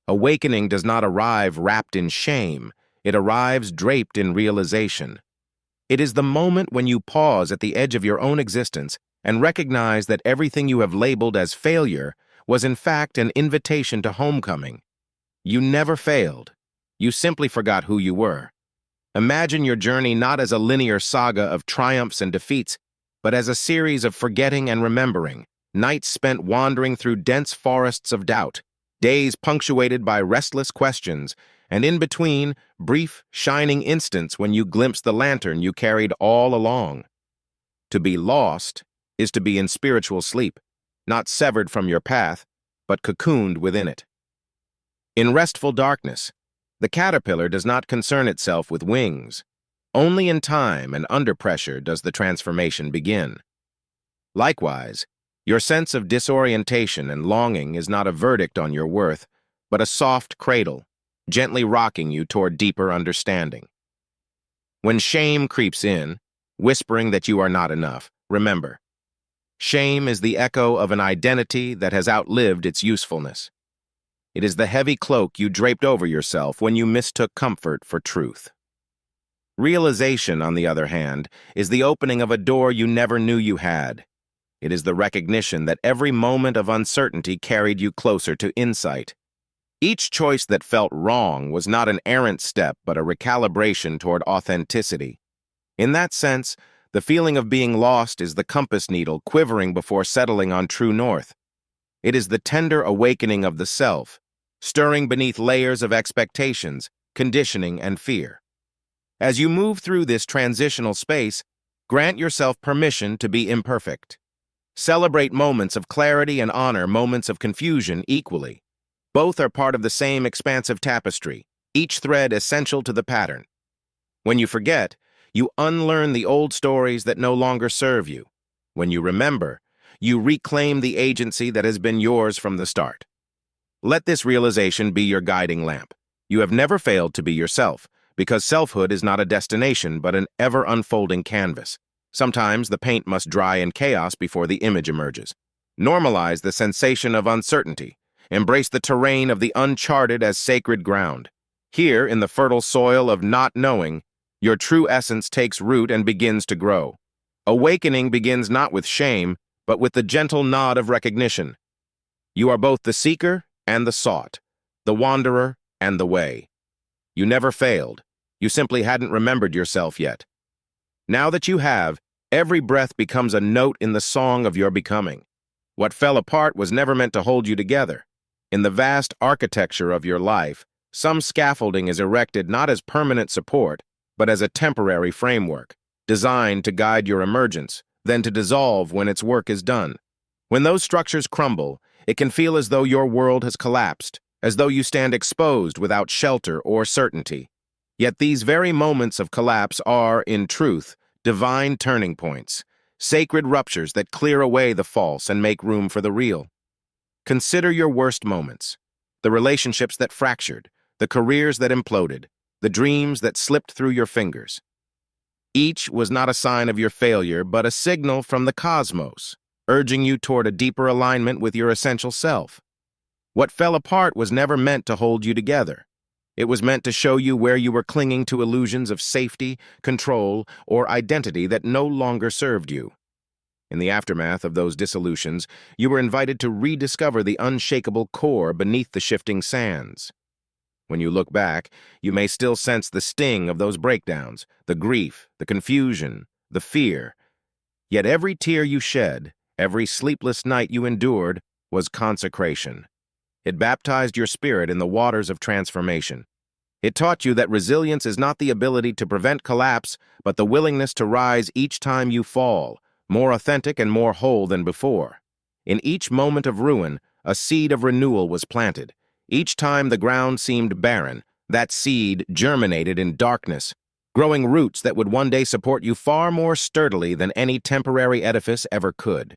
Awakening does not arrive wrapped in shame. It arrives draped in realization. It is the moment when you pause at the edge of your own existence and recognize that everything you have labeled as failure was in fact an invitation to homecoming. You never failed. You simply forgot who you were. Imagine your journey not as a linear saga of triumphs and defeats, but as a series of forgetting and remembering, nights spent wandering through dense forests of doubt, days punctuated by restless questions, and in between, brief, shining instants when you glimpsed the lantern you carried all along. To be lost is to be in spiritual sleep, not severed from your path, but cocooned within it. In restful darkness, the caterpillar does not concern itself with wings. Only in time and under pressure does the transformation begin. Likewise, your sense of disorientation and longing is not a verdict on your worth, but a soft cradle, gently rocking you toward deeper understanding. When shame creeps in, whispering that you are not enough, remember, shame is the echo of an identity that has outlived its usefulness. It is the heavy cloak you draped over yourself when you mistook comfort for truth. Realization, on the other hand, is the opening of a door you never knew you had. It is the recognition that every moment of uncertainty carried you closer to insight. Each choice that felt wrong was not an errant step but a recalibration toward authenticity. In that sense, the feeling of being lost is the compass needle quivering before settling on true north. It is the tender awakening of the self, stirring beneath layers of expectations, conditioning, and fear. As you move through this transitional space, grant yourself permission to be imperfect. Celebrate moments of clarity and honor moments of confusion equally. Both are part of the same expansive tapestry, each thread essential to the pattern. When you forget, you unlearn the old stories that no longer serve you. When you remember, you reclaim the agency that has been yours from the start. Let this realization be your guiding lamp. You have never failed to be yourself, because selfhood is not a destination but an ever-unfolding canvas. Sometimes the paint must dry in chaos before the image emerges. Normalize the sensation of uncertainty. Embrace the terrain of the uncharted as sacred ground. Here, in the fertile soil of not knowing, your true essence takes root and begins to grow. Awakening begins not with shame, but with the gentle nod of recognition. You are both the seeker and the sought, the wanderer and the way. You never failed. You simply hadn't remembered yourself yet. Now that you have, every breath becomes a note in the song of your becoming. What fell apart was never meant to hold you together. In the vast architecture of your life, some scaffolding is erected not as permanent support, but as a temporary framework, designed to guide your emergence, then to dissolve when its work is done. When those structures crumble, it can feel as though your world has collapsed, as though you stand exposed without shelter or certainty. Yet these very moments of collapse are, in truth, divine turning points, sacred ruptures that clear away the false and make room for the real. Consider your worst moments, the relationships that fractured, the careers that imploded, the dreams that slipped through your fingers. Each was not a sign of your failure, but a signal from the cosmos, urging you toward a deeper alignment with your essential self. What fell apart was never meant to hold you together. It was meant to show you where you were clinging to illusions of safety, control, or identity that no longer served you. In the aftermath of those dissolutions, you were invited to rediscover the unshakable core beneath the shifting sands. When you look back, you may still sense the sting of those breakdowns, the grief, the confusion, the fear. Yet every tear you shed, every sleepless night you endured, was consecration. It baptized your spirit in the waters of transformation. It taught you that resilience is not the ability to prevent collapse, but the willingness to rise each time you fall, more authentic and more whole than before. In each moment of ruin, a seed of renewal was planted. Each time the ground seemed barren, that seed germinated in darkness, growing roots that would one day support you far more sturdily than any temporary edifice ever could.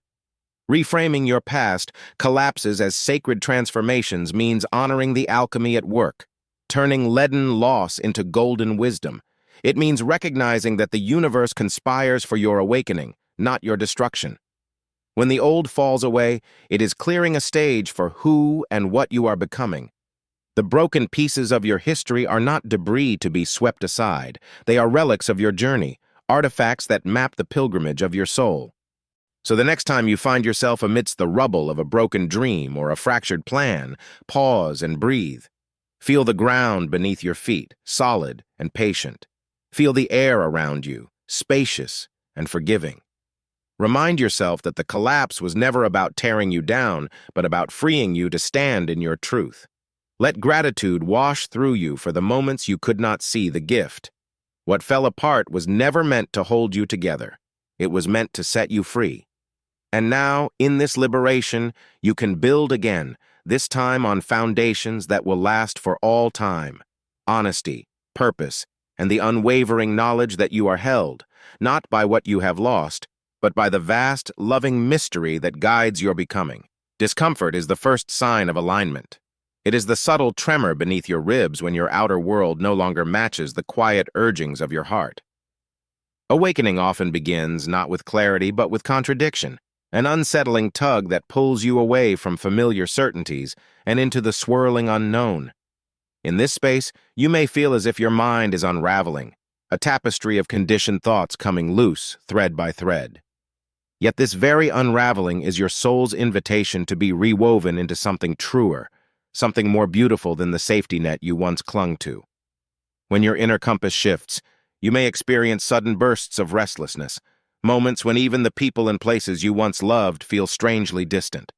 Reframing your past collapses as sacred transformations means honoring the alchemy at work, turning leaden loss into golden wisdom. It means recognizing that the universe conspires for your awakening, not your destruction. When the old falls away, it is clearing a stage for who and what you are becoming. The broken pieces of your history are not debris to be swept aside. They are relics of your journey, artifacts that map the pilgrimage of your soul. So the next time you find yourself amidst the rubble of a broken dream or a fractured plan, pause and breathe. Feel the ground beneath your feet, solid and patient. Feel the air around you, spacious and forgiving. Remind yourself that the collapse was never about tearing you down, but about freeing you to stand in your truth. Let gratitude wash through you for the moments you could not see the gift. What fell apart was never meant to hold you together. It was meant to set you free. And now, in this liberation, you can build again, this time on foundations that will last for all time. Honesty, purpose, and the unwavering knowledge that you are held, not by what you have lost, but by the vast, loving mystery that guides your becoming. Discomfort is the first sign of alignment. It is the subtle tremor beneath your ribs when your outer world no longer matches the quiet urgings of your heart. Awakening often begins not with clarity but with contradiction, an unsettling tug that pulls you away from familiar certainties and into the swirling unknown. In this space, you may feel as if your mind is unraveling, a tapestry of conditioned thoughts coming loose, thread by thread. Yet this very unraveling is your soul's invitation to be rewoven into something truer, something more beautiful than the safety net you once clung to. When your inner compass shifts, you may experience sudden bursts of restlessness, moments when even the people and places you once loved feel strangely distant.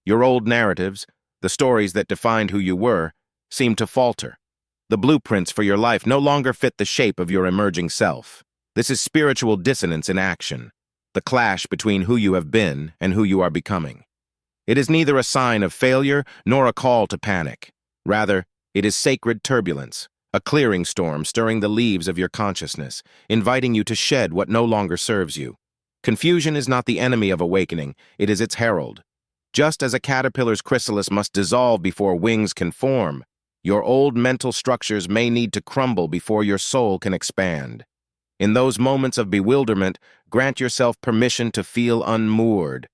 Your old narratives, the stories that defined who you were, seem to falter. The blueprints for your life no longer fit the shape of your emerging self. This is spiritual dissonance in action, the clash between who you have been and who you are becoming. It is neither a sign of failure nor a call to panic. Rather, it is sacred turbulence, a clearing storm stirring the leaves of your consciousness, inviting you to shed what no longer serves you. Confusion is not the enemy of awakening, it is its herald. Just as a caterpillar's chrysalis must dissolve before wings can form, your old mental structures may need to crumble before your soul can expand. In those moments of bewilderment, grant yourself permission to feel unmoored.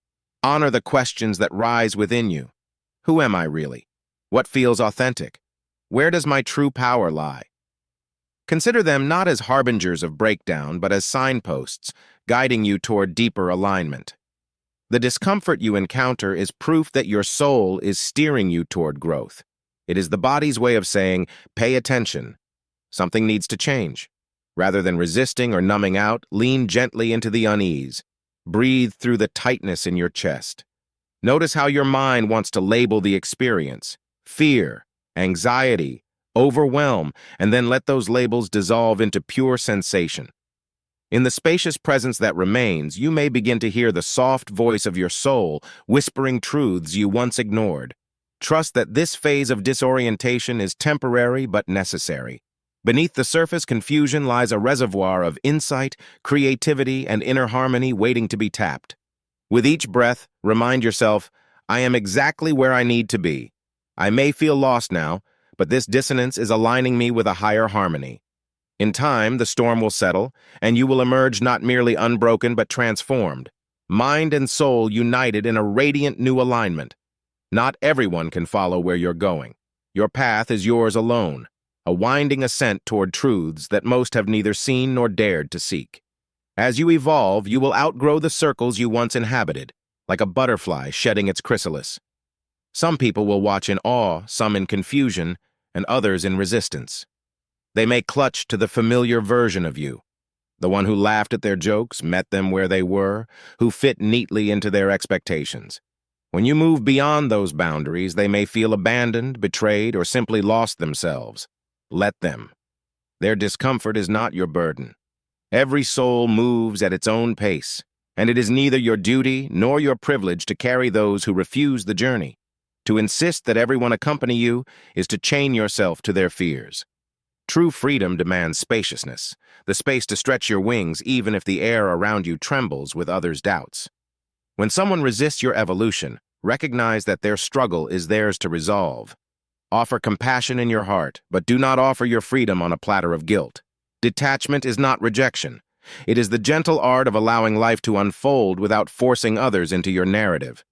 Honor the questions that rise within you. Who am I really? What feels authentic? Where does my true power lie? Consider them not as harbingers of breakdown, but as signposts, guiding you toward deeper alignment. The discomfort you encounter is proof that your soul is steering you toward growth. It is the body's way of saying, pay attention. Something needs to change. Rather than resisting or numbing out, lean gently into the unease. Breathe through the tightness in your chest. Notice how your mind wants to label the experience. Fear, anxiety, overwhelm, and then let those labels dissolve into pure sensation. In the spacious presence that remains, you may begin to hear the soft voice of your soul whispering truths you once ignored. Trust that this phase of disorientation is temporary but necessary. Beneath the surface confusion lies a reservoir of insight, creativity, and inner harmony waiting to be tapped. With each breath, remind yourself, I am exactly where I need to be. I may feel lost now, but this dissonance is aligning me with a higher harmony. In time, the storm will settle, and you will emerge not merely unbroken but transformed, mind and soul united in a radiant new alignment. Not everyone can follow where you're going. Your path is yours alone, a winding ascent toward truths that most have neither seen nor dared to seek. As you evolve, you will outgrow the circles you once inhabited, like a butterfly shedding its chrysalis. Some people will watch in awe, some in confusion, and others in resistance. They may clutch to the familiar version of you, the one who laughed at their jokes, met them where they were, who fit neatly into their expectations. When you move beyond those boundaries, they may feel abandoned, betrayed, or simply lost themselves. Let them. Their discomfort is not your burden. Every soul moves at its own pace, and it is neither your duty nor your privilege to carry those who refuse the journey. To insist that everyone accompany you is to chain yourself to their fears. True freedom demands spaciousness, the space to stretch your wings even if the air around you trembles with others' doubts. When someone resists your evolution, recognize that their struggle is theirs to resolve. Offer compassion in your heart, but do not offer your freedom on a platter of guilt. Detachment is not rejection. It is the gentle art of allowing life to unfold without forcing others into your narrative.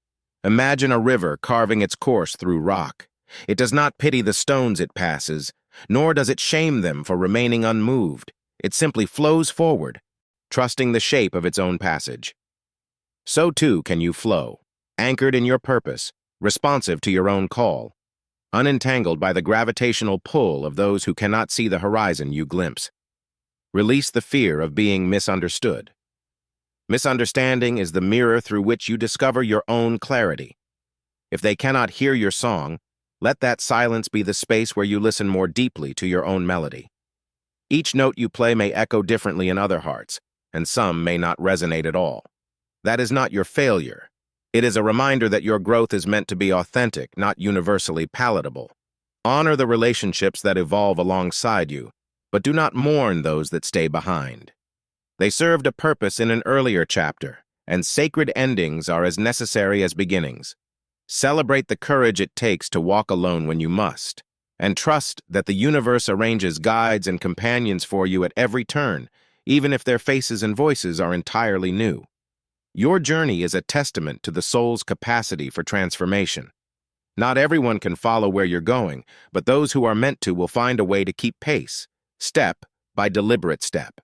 Imagine a river carving its course through rock. It does not pity the stones it passes, nor does it shame them for remaining unmoved. It simply flows forward, trusting the shape of its own passage. So too can you flow, anchored in your purpose, responsive to your own call, unentangled by the gravitational pull of those who cannot see the horizon you glimpse. Release the fear of being misunderstood. Misunderstanding is the mirror through which you discover your own clarity. If they cannot hear your song, let that silence be the space where you listen more deeply to your own melody. Each note you play may echo differently in other hearts, and some may not resonate at all. That is not your failure. It is a reminder that your growth is meant to be authentic, not universally palatable. Honor the relationships that evolve alongside you, but do not mourn those that stay behind. They served a purpose in an earlier chapter, and sacred endings are as necessary as beginnings. Celebrate the courage it takes to walk alone when you must, and trust that the universe arranges guides and companions for you at every turn, even if their faces and voices are entirely new. Your journey is a testament to the soul's capacity for transformation. Not everyone can follow where you're going, but those who are meant to will find a way to keep pace, step by deliberate step.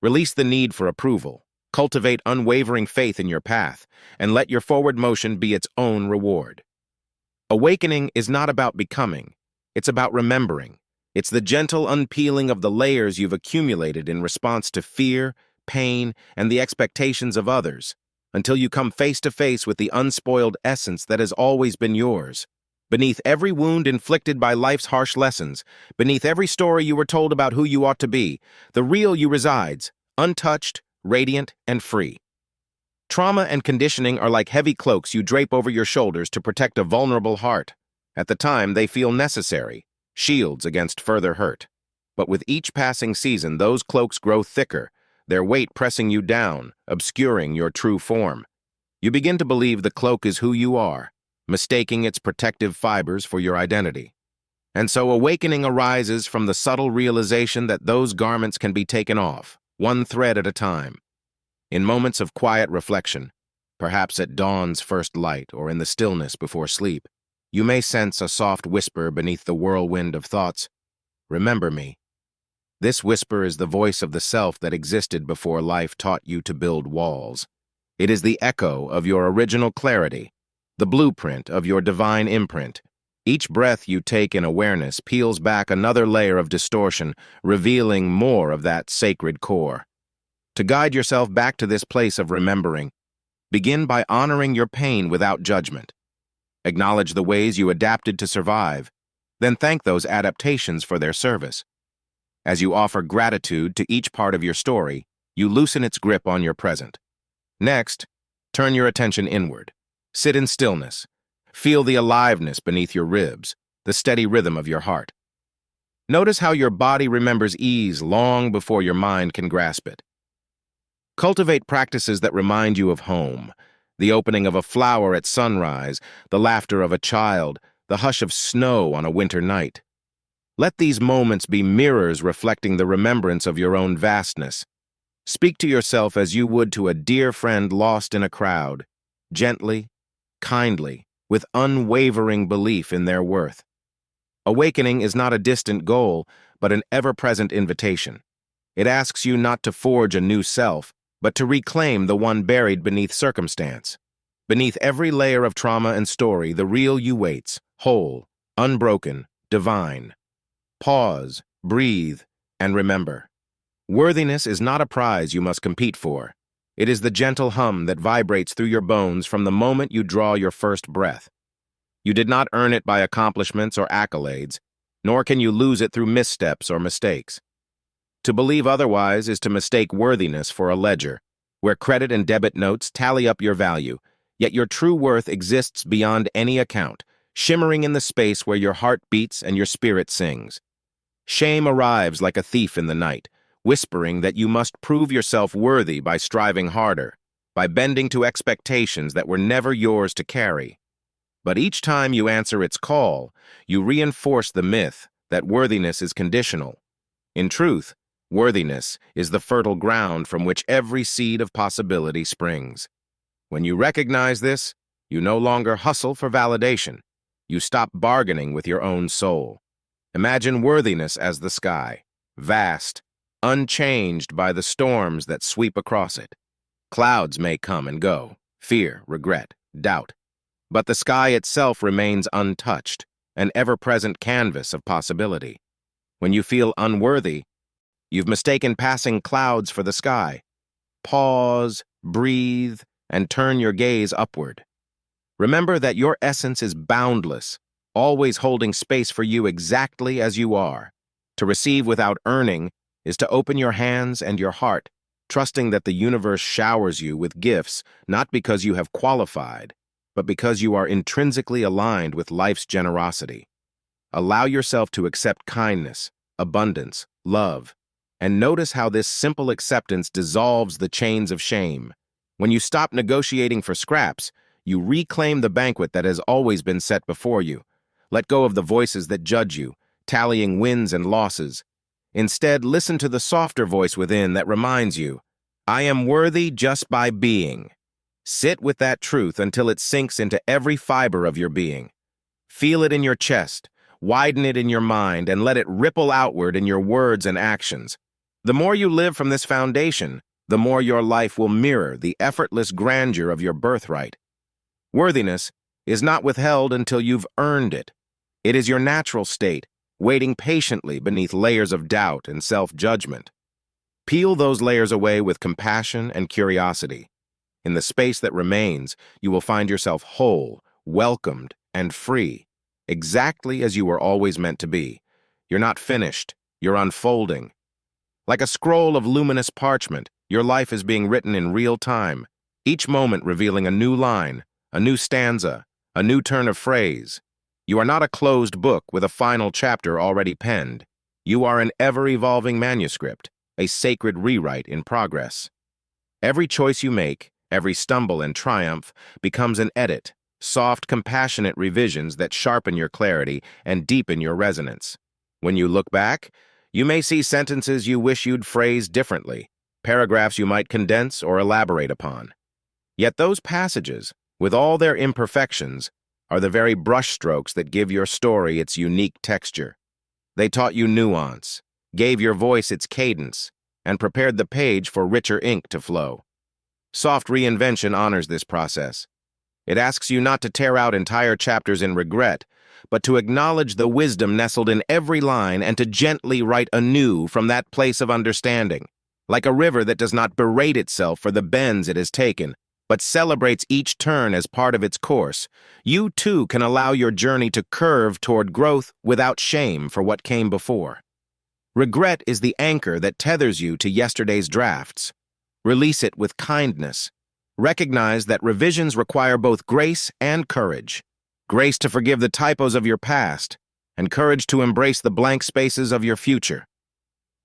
Release the need for approval, cultivate unwavering faith in your path, and let your forward motion be its own reward. Awakening is not about becoming, it's about remembering. It's the gentle unpeeling of the layers you've accumulated in response to fear, pain, and the expectations of others, until you come face to face with the unspoiled essence that has always been yours. Beneath every wound inflicted by life's harsh lessons, beneath every story you were told about who you ought to be, the real you resides, untouched, radiant, and free. Trauma and conditioning are like heavy cloaks you drape over your shoulders to protect a vulnerable heart. At the time, they feel necessary, shields against further hurt. But with each passing season, those cloaks grow thicker, their weight pressing you down, obscuring your true form. You begin to believe the cloak is who you are, mistaking its protective fibers for your identity. And so awakening arises from the subtle realization that those garments can be taken off, one thread at a time. In moments of quiet reflection, perhaps at dawn's first light or in the stillness before sleep, you may sense a soft whisper beneath the whirlwind of thoughts. Remember me. This whisper is the voice of the self that existed before life taught you to build walls. It is the echo of your original clarity, the blueprint of your divine imprint. Each breath you take in awareness peels back another layer of distortion, revealing more of that sacred core. To guide yourself back to this place of remembering, begin by honoring your pain without judgment. Acknowledge the ways you adapted to survive, then thank those adaptations for their service. As you offer gratitude to each part of your story, you loosen its grip on your present. Next, turn your attention inward. Sit in stillness. Feel the aliveness beneath your ribs, the steady rhythm of your heart. Notice how your body remembers ease long before your mind can grasp it. Cultivate practices that remind you of home, the opening of a flower at sunrise, the laughter of a child, the hush of snow on a winter night. Let these moments be mirrors reflecting the remembrance of your own vastness. Speak to yourself as you would to a dear friend lost in a crowd, gently, kindly, with unwavering belief in their worth. Awakening is not a distant goal, but an ever-present invitation. It asks you not to forge a new self, but to reclaim the one buried beneath circumstance. Beneath every layer of trauma and story, the real you waits, whole, unbroken, divine. Pause, breathe, and remember. Worthiness is not a prize you must compete for. It is the gentle hum that vibrates through your bones from the moment you draw your first breath. You did not earn it by accomplishments or accolades, nor can you lose it through missteps or mistakes. To believe otherwise is to mistake worthiness for a ledger, where credit and debit notes tally up your value, yet your true worth exists beyond any account, shimmering in the space where your heart beats and your spirit sings. Shame arrives like a thief in the night, whispering that you must prove yourself worthy by striving harder, by bending to expectations that were never yours to carry. But each time you answer its call, you reinforce the myth that worthiness is conditional. In truth, worthiness is the fertile ground from which every seed of possibility springs. When you recognize this, you no longer hustle for validation. You stop bargaining with your own soul. Imagine worthiness as the sky, vast, unchanged by the storms that sweep across it. Clouds may come and go, fear, regret, doubt, but the sky itself remains untouched, an ever-present canvas of possibility. When you feel unworthy, you've mistaken passing clouds for the sky. Pause, breathe, and turn your gaze upward. Remember that your essence is boundless, always holding space for you exactly as you are. To receive without earning is to open your hands and your heart, trusting that the universe showers you with gifts not because you have qualified, but because you are intrinsically aligned with life's generosity. Allow yourself to accept kindness, abundance, love, and notice how this simple acceptance dissolves the chains of shame. When you stop negotiating for scraps, you reclaim the banquet that has always been set before you. Let go of the voices that judge you, tallying wins and losses. Instead, listen to the softer voice within that reminds you, I am worthy just by being. Sit with that truth until it sinks into every fiber of your being. Feel it in your chest, widen it in your mind, and let it ripple outward in your words and actions. The more you live from this foundation, the more your life will mirror the effortless grandeur of your birthright. Worthiness is not withheld until you've earned it. It is your natural state, waiting patiently beneath layers of doubt and self-judgment. Peel those layers away with compassion and curiosity. In the space that remains, you will find yourself whole, welcomed, and free, exactly as you were always meant to be. You're not finished, you're unfolding. Like a scroll of luminous parchment, your life is being written in real time, each moment revealing a new line, a new stanza, a new turn of phrase. You are not a closed book with a final chapter already penned. You are an ever-evolving manuscript, a sacred rewrite in progress. Every choice you make, every stumble and triumph, becomes an edit, soft, compassionate revisions that sharpen your clarity and deepen your resonance. When you look back, you may see sentences you wish you'd phrased differently, paragraphs you might condense or elaborate upon. Yet those passages, with all their imperfections, are the very brushstrokes that give your story its unique texture. They taught you nuance, gave your voice its cadence, and prepared the page for richer ink to flow. Soft reinvention honors this process. It asks you not to tear out entire chapters in regret, but to acknowledge the wisdom nestled in every line and to gently write anew from that place of understanding. Like a river that does not berate itself for the bends it has taken, but celebrates each turn as part of its course, you too can allow your journey to curve toward growth without shame for what came before. Regret is the anchor that tethers you to yesterday's drafts. Release it with kindness. Recognize that revisions require both grace and courage. Grace to forgive the typos of your past, and courage to embrace the blank spaces of your future.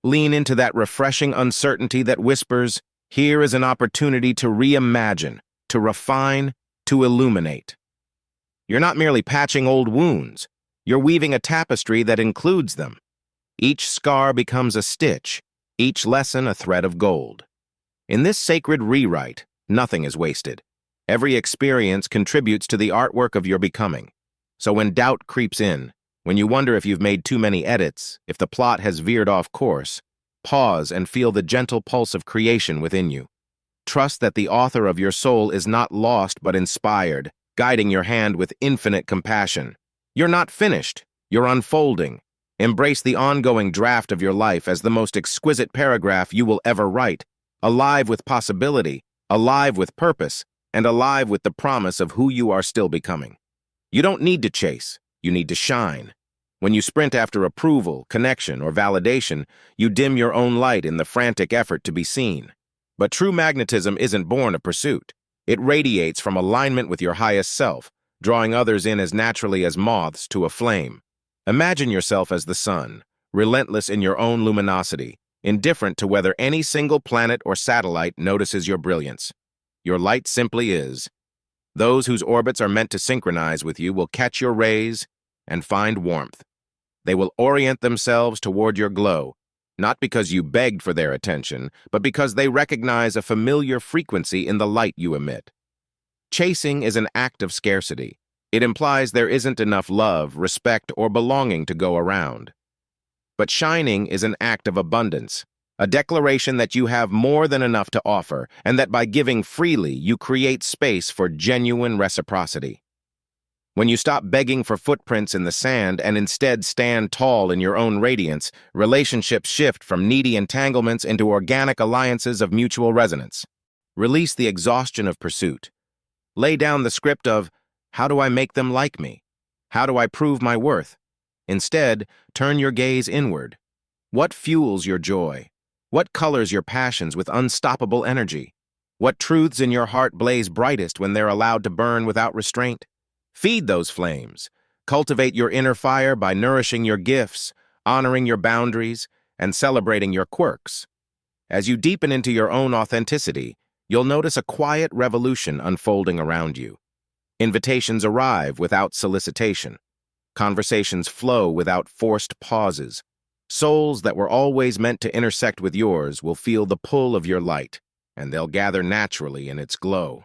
Lean into that refreshing uncertainty that whispers, here is an opportunity to reimagine, to refine, to illuminate. You're not merely patching old wounds, you're weaving a tapestry that includes them. Each scar becomes a stitch, each lesson a thread of gold. In this sacred rewrite, nothing is wasted. Every experience contributes to the artwork of your becoming. So when doubt creeps in, when you wonder if you've made too many edits, if the plot has veered off course, pause and feel the gentle pulse of creation within you. Trust that the author of your soul is not lost but inspired, guiding your hand with infinite compassion. You're not finished, you're unfolding. Embrace the ongoing draft of your life as the most exquisite paragraph you will ever write, alive with possibility, alive with purpose, and alive with the promise of who you are still becoming. You don't need to chase, you need to shine. When you sprint after approval, connection, or validation, you dim your own light in the frantic effort to be seen. But true magnetism isn't born of pursuit. It radiates from alignment with your highest self, drawing others in as naturally as moths to a flame. Imagine yourself as the sun, relentless in your own luminosity, indifferent to whether any single planet or satellite notices your brilliance. Your light simply is. Those whose orbits are meant to synchronize with you will catch your rays and find warmth. They will orient themselves toward your glow, not because you begged for their attention, but because they recognize a familiar frequency in the light you emit. Chasing is an act of scarcity. It implies there isn't enough love, respect, or belonging to go around. But shining is an act of abundance, a declaration that you have more than enough to offer, and that by giving freely, you create space for genuine reciprocity. When you stop begging for footprints in the sand and instead stand tall in your own radiance, relationships shift from needy entanglements into organic alliances of mutual resonance. Release the exhaustion of pursuit. Lay down the script of, how do I make them like me? How do I prove my worth? Instead, turn your gaze inward. What fuels your joy? What colors your passions with unstoppable energy? What truths in your heart blaze brightest when they're allowed to burn without restraint? Feed those flames. Cultivate your inner fire by nourishing your gifts, honoring your boundaries, and celebrating your quirks. As you deepen into your own authenticity, you'll notice a quiet revolution unfolding around you. Invitations arrive without solicitation. Conversations flow without forced pauses. Souls that were always meant to intersect with yours will feel the pull of your light, and they'll gather naturally in its glow.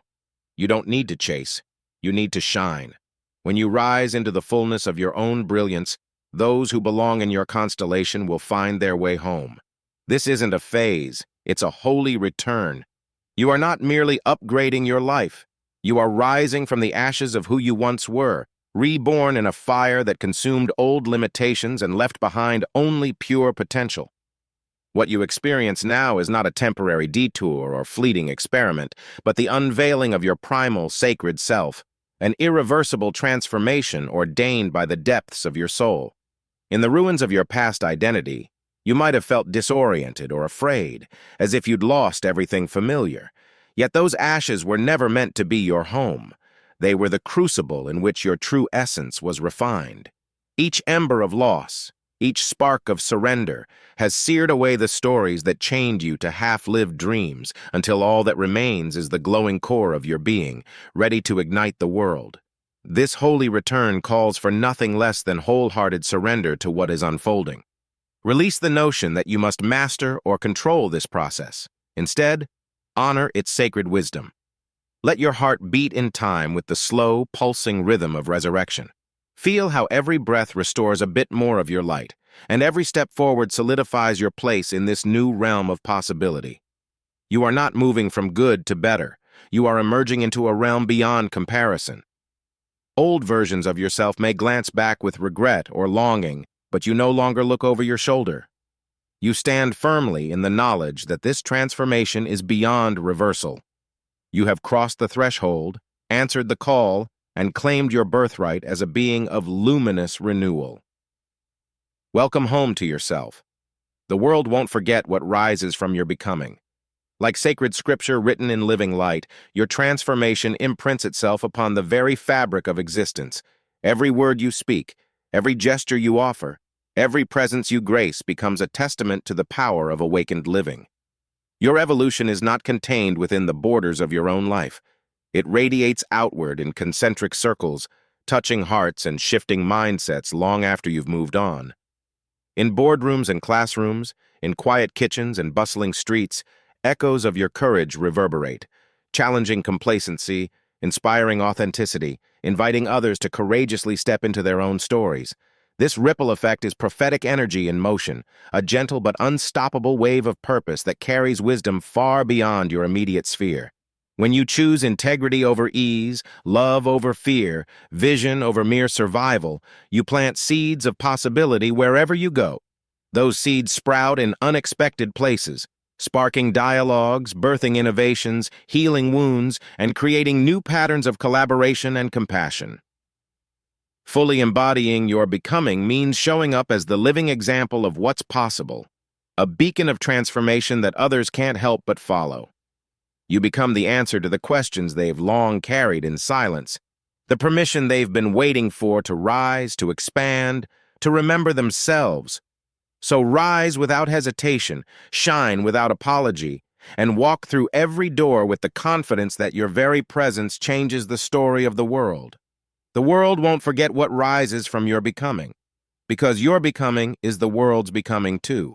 You don't need to chase. You need to shine. When you rise into the fullness of your own brilliance, those who belong in your constellation will find their way home. This isn't a phase, it's a holy return. You are not merely upgrading your life. You are rising from the ashes of who you once were, reborn in a fire that consumed old limitations and left behind only pure potential. What you experience now is not a temporary detour or fleeting experiment, but the unveiling of your primal, sacred self, an irreversible transformation ordained by the depths of your soul. In the ruins of your past identity, you might have felt disoriented or afraid, as if you'd lost everything familiar. Yet those ashes were never meant to be your home. They were the crucible in which your true essence was refined. Each ember of loss, each spark of surrender, has seared away the stories that chained you to half-lived dreams until all that remains is the glowing core of your being, ready to ignite the world. This holy return calls for nothing less than wholehearted surrender to what is unfolding. Release the notion that you must master or control this process. Instead, honor its sacred wisdom. Let your heart beat in time with the slow, pulsing rhythm of resurrection. Feel how every breath restores a bit more of your light, and every step forward solidifies your place in this new realm of possibility. You are not moving from good to better. You are emerging into a realm beyond comparison. Old versions of yourself may glance back with regret or longing, but you no longer look over your shoulder. You stand firmly in the knowledge that this transformation is beyond reversal. You have crossed the threshold, answered the call, and claimed your birthright as a being of luminous renewal. Welcome home to yourself. The world won't forget what rises from your becoming. Like sacred scripture written in living light, your transformation imprints itself upon the very fabric of existence. Every word you speak, every gesture you offer, every presence you grace becomes a testament to the power of awakened living. Your evolution is not contained within the borders of your own life. It radiates outward in concentric circles, touching hearts and shifting mindsets long after you've moved on. In boardrooms and classrooms, in quiet kitchens and bustling streets, echoes of your courage reverberate, challenging complacency, inspiring authenticity, inviting others to courageously step into their own stories. This ripple effect is prophetic energy in motion, a gentle but unstoppable wave of purpose that carries wisdom far beyond your immediate sphere. When you choose integrity over ease, love over fear, vision over mere survival, you plant seeds of possibility wherever you go. Those seeds sprout in unexpected places, sparking dialogues, birthing innovations, healing wounds, and creating new patterns of collaboration and compassion. Fully embodying your becoming means showing up as the living example of what's possible, a beacon of transformation that others can't help but follow. You become the answer to the questions they've long carried in silence, the permission they've been waiting for to rise, to expand, to remember themselves. So rise without hesitation, shine without apology, and walk through every door with the confidence that your very presence changes the story of the world. The world won't forget what rises from your becoming, because your becoming is the world's becoming too.